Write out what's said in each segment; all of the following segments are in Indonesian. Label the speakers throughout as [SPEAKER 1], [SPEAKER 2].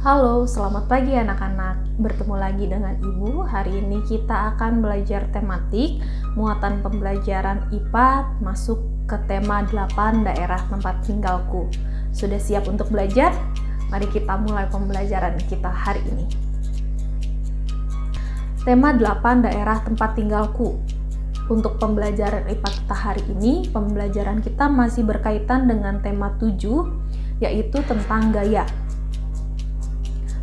[SPEAKER 1] Halo, selamat pagi anak-anak. Bertemu lagi dengan Ibu. Hari ini kita akan belajar tematik muatan pembelajaran IPA masuk ke tema 8 daerah tempat tinggalku. Sudah siap untuk belajar? Mari kita mulai pembelajaran kita hari ini. Tema 8 daerah tempat tinggalku. Untuk pembelajaran IPA kita hari ini, pembelajaran kita masih berkaitan dengan tema 7, yaitu tentang gaya.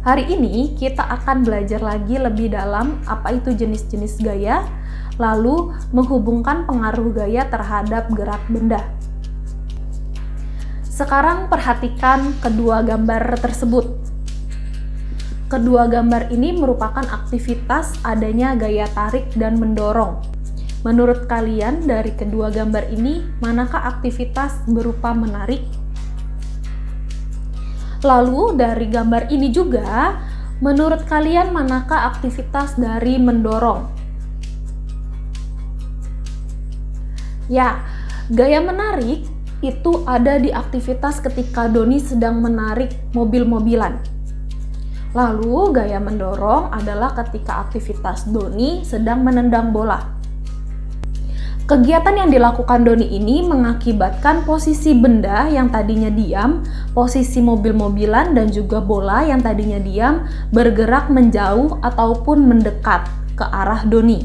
[SPEAKER 1] Hari ini kita akan belajar lagi lebih dalam apa itu jenis-jenis gaya, lalu menghubungkan pengaruh gaya terhadap gerak benda. Sekarang perhatikan kedua gambar tersebut. Kedua gambar ini merupakan aktivitas adanya gaya tarik dan mendorong. Menurut kalian dari kedua gambar ini, manakah aktivitas berupa menarik? Lalu dari gambar ini juga, menurut kalian manakah aktivitas dari mendorong? Ya, gaya menarik itu ada di aktivitas ketika Doni sedang menarik mobil-mobilan. Lalu gaya mendorong adalah ketika aktivitas Doni sedang menendang bola. Kegiatan yang dilakukan Doni ini mengakibatkan posisi benda yang tadinya diam, posisi mobil-mobilan dan juga bola yang tadinya diam bergerak menjauh ataupun mendekat ke arah Doni.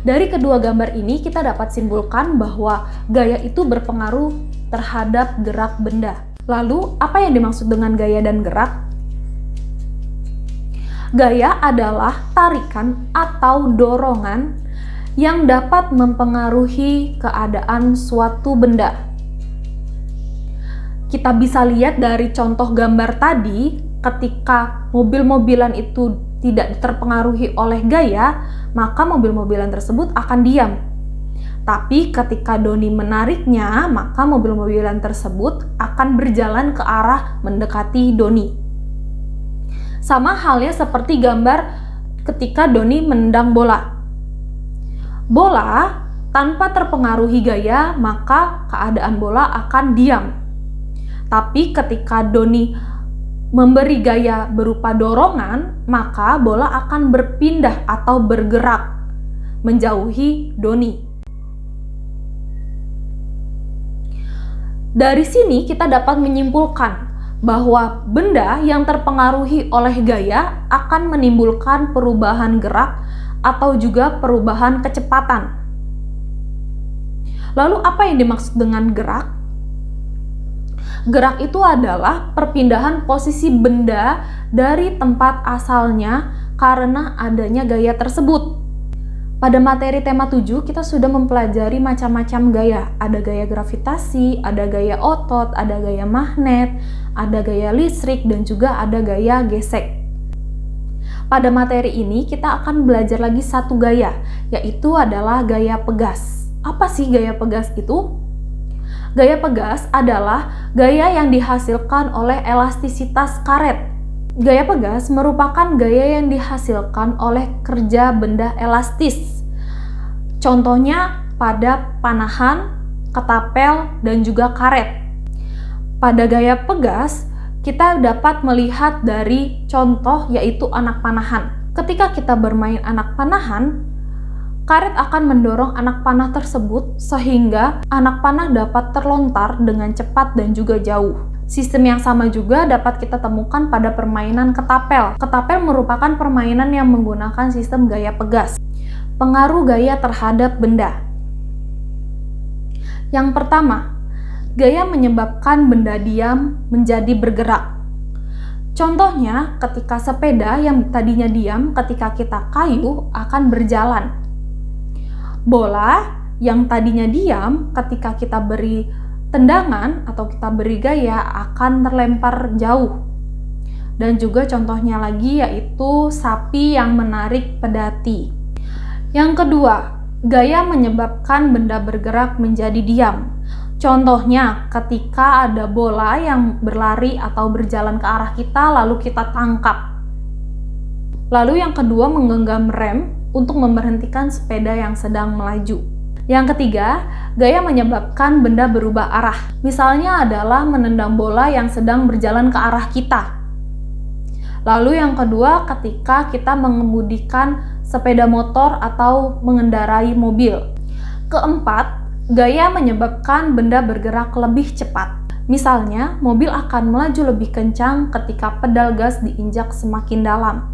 [SPEAKER 1] Dari kedua gambar ini kita dapat simpulkan bahwa gaya itu berpengaruh terhadap gerak benda. Lalu, apa yang dimaksud dengan gaya dan gerak? Gaya adalah tarikan atau dorongan yang dapat mempengaruhi keadaan suatu benda. Kita bisa lihat dari contoh gambar tadi, ketika mobil-mobilan itu tidak terpengaruhi oleh gaya, maka mobil-mobilan tersebut akan diam. Tapi ketika Doni menariknya, maka mobil-mobilan tersebut akan berjalan ke arah mendekati Doni. Sama halnya seperti gambar ketika Doni menendang bola. Bola tanpa terpengaruhi gaya, maka keadaan bola akan diam. Tapi ketika Doni memberi gaya berupa dorongan, maka bola akan berpindah atau bergerak menjauhi Doni. Dari sini kita dapat menyimpulkan bahwa benda yang terpengaruhi oleh gaya akan menimbulkan perubahan gerak atau juga perubahan kecepatan. Lalu apa yang dimaksud dengan gerak? Gerak itu adalah perpindahan posisi benda dari tempat asalnya karena adanya gaya tersebut. Pada materi tema 7 kita sudah mempelajari macam-macam gaya. Ada gaya gravitasi, ada gaya otot, ada gaya magnet, ada gaya listrik, dan juga ada gaya gesek. Pada materi ini kita akan belajar lagi satu gaya, yaitu adalah gaya pegas. Apa sih gaya pegas itu? Gaya pegas adalah gaya yang dihasilkan oleh elastisitas karet. Gaya pegas merupakan gaya yang dihasilkan oleh kerja benda elastis. Contohnya pada panahan, ketapel, dan juga karet. Pada gaya pegas, kita dapat melihat dari contoh yaitu anak panahan. Ketika kita bermain anak panahan, karet akan mendorong anak panah tersebut sehingga anak panah dapat terlontar dengan cepat dan juga jauh. Sistem yang sama juga dapat kita temukan pada permainan ketapel. Ketapel merupakan permainan yang menggunakan sistem gaya pegas. Pengaruh gaya terhadap benda. Yang pertama, gaya menyebabkan benda diam menjadi bergerak. Contohnya, ketika sepeda yang tadinya diam ketika kita kayuh akan berjalan. Bola yang tadinya diam ketika kita beri tendangan atau kita beri gaya akan terlempar jauh. Dan juga contohnya lagi yaitu sapi yang menarik pedati. Yang kedua, gaya menyebabkan benda bergerak menjadi diam. Contohnya ketika ada bola yang berlari atau berjalan ke arah kita lalu kita tangkap. Lalu yang kedua, menggenggam rem untuk memberhentikan sepeda yang sedang melaju. Yang ketiga, gaya menyebabkan benda berubah arah. Misalnya adalah menendang bola yang sedang berjalan ke arah kita. Lalu yang kedua, ketika kita mengemudikan sepeda motor atau mengendarai mobil. Keempat, gaya menyebabkan benda bergerak lebih cepat. Misalnya, mobil akan melaju lebih kencang ketika pedal gas diinjak semakin dalam.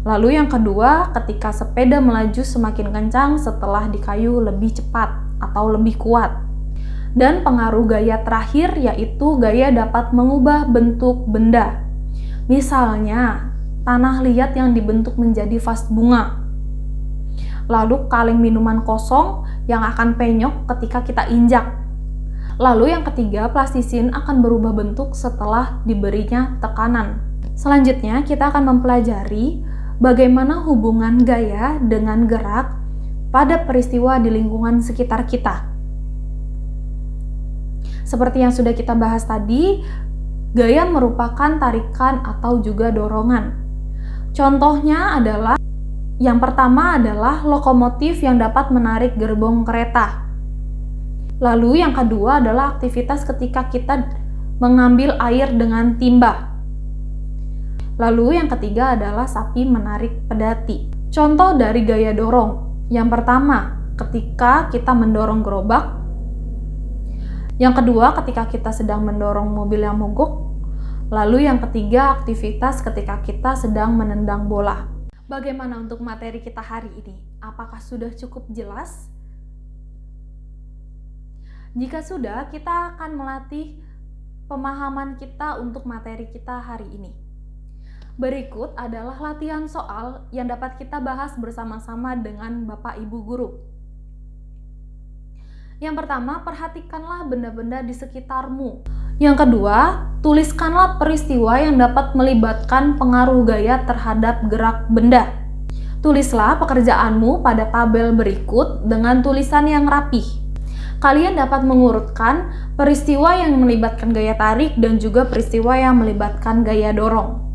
[SPEAKER 1] Lalu yang kedua, ketika sepeda melaju semakin kencang setelah dikayu lebih cepat atau lebih kuat. Dan pengaruh gaya terakhir yaitu gaya dapat mengubah bentuk benda. Misalnya, tanah liat yang dibentuk menjadi vas bunga. Lalu kaleng minuman kosong yang akan penyok ketika kita injak. Lalu yang ketiga, plastisin akan berubah bentuk setelah diberinya tekanan. Selanjutnya, kita akan mempelajari bagaimana hubungan gaya dengan gerak pada peristiwa di lingkungan sekitar kita. Seperti yang sudah kita bahas tadi, gaya merupakan tarikan atau juga dorongan. Contohnya adalah, yang pertama adalah lokomotif yang dapat menarik gerbong kereta. Lalu yang kedua adalah aktivitas ketika kita mengambil air dengan timba. Lalu yang ketiga adalah sapi menarik pedati. Contoh dari gaya dorong. Yang pertama, ketika kita mendorong gerobak. Yang kedua, ketika kita sedang mendorong mobil yang mogok. Lalu yang ketiga, aktivitas ketika kita sedang menendang bola. Bagaimana untuk materi kita hari ini? Apakah sudah cukup jelas? Jika sudah, kita akan melatih pemahaman kita untuk materi kita hari ini. Berikut adalah latihan soal yang dapat kita bahas bersama-sama dengan Bapak Ibu Guru. Yang pertama, perhatikanlah benda-benda di sekitarmu. Yang kedua, tuliskanlah peristiwa yang dapat melibatkan pengaruh gaya terhadap gerak benda. Tulislah pekerjaanmu pada tabel berikut dengan tulisan yang rapih. Kalian dapat mengurutkan peristiwa yang melibatkan gaya tarik dan juga peristiwa yang melibatkan gaya dorong.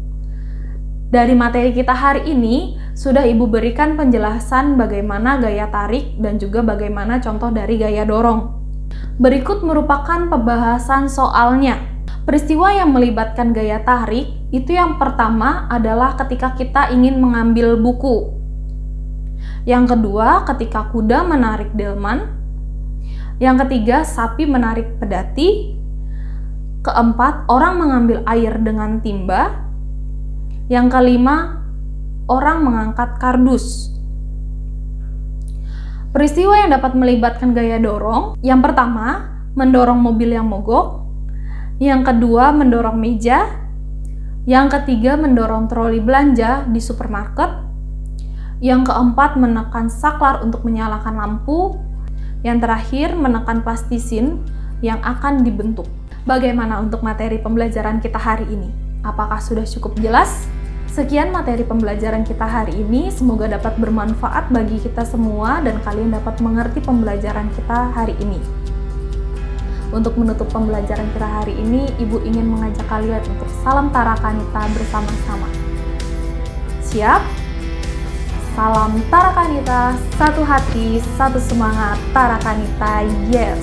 [SPEAKER 1] Dari materi kita hari ini, sudah Ibu berikan penjelasan bagaimana gaya tarik dan juga bagaimana contoh dari gaya dorong. Berikut merupakan pembahasan soalnya. Peristiwa yang melibatkan gaya tarik, itu yang pertama adalah ketika kita ingin mengambil buku. Yang kedua, ketika kuda menarik delman. Yang ketiga, sapi menarik pedati. Keempat, orang mengambil air dengan timba. Yang kelima, orang mengangkat kardus. Peristiwa yang dapat melibatkan gaya dorong, yang pertama, mendorong mobil yang mogok. Yang kedua, mendorong meja. Yang ketiga, mendorong troli belanja di supermarket. Yang keempat, menekan saklar untuk menyalakan lampu. Yang terakhir, menekan plastisin yang akan dibentuk. Bagaimana untuk materi pembelajaran kita hari ini? Apakah sudah cukup jelas? Sekian materi pembelajaran kita hari ini, semoga dapat bermanfaat bagi kita semua dan kalian dapat mengerti pembelajaran kita hari ini. Untuk menutup pembelajaran kita hari ini, Ibu ingin mengajak kalian untuk salam Tarakanita bersama-sama. Siap? Salam Tarakanita, satu hati, satu semangat, Tarakanita, yes!